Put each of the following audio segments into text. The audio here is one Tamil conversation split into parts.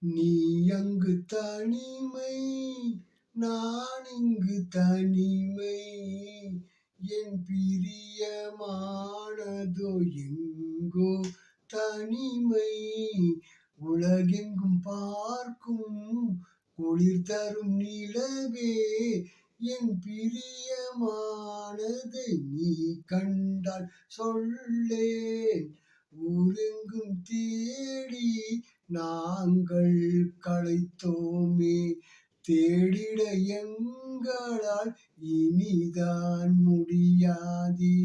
நீ அங்கு தனிமை, நான் இங்கு தனிமை. என் பிரியமானதோ எங்கோ தனிமை. உலகெங்கும் பார்க்கும் குளிர் தரும் நிலவே, என் பிரியமானதை நீ கண்டால் சொல்லேன். ஊரெங்கும் தேடி நாங்கள் களைத்தோமே, தேடிட எங்களால் இனிதான் முடியாதே.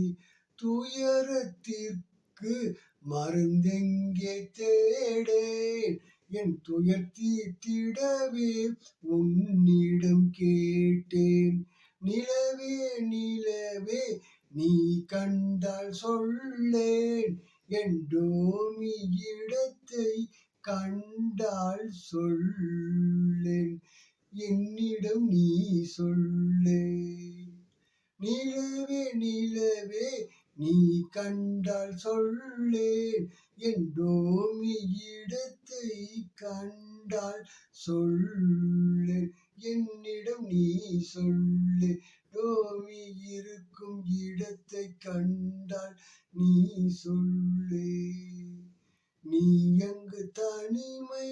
துயரத்திற்கு மருந்தெங்கே தேடேன், என் துயர் தீர்த்திடவே உன்னிடம் கேட்டேன். நிலவே நிலவே நீ கண்டால் சொல்லேன், என் டோமி இடத்தை கண்டால் சொல்லேன். என்னிடம் நீ சொல்லேன். நிலவே நிலவே நீ கண்டால் சொல்லேன், என் டோமி இடத்தை கண்டால் சொல்லேன். என்னிடம் நீ சொல்லே. டோமி இருக்கும் இடத்தை கண்டால் நீ சொல்லே. நீ அங்கு தனிமை,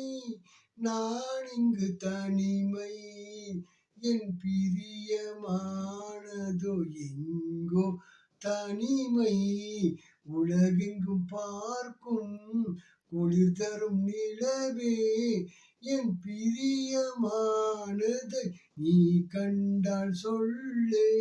நான் இங்கு தனிமை. என் பிரியமானதோ எங்கோ தனிமை. உலகெங்கும் பார்க்கும் குளிர் தரும் நிலவே, என் பிரியமானதை நீ கண்டால் சொல்லே.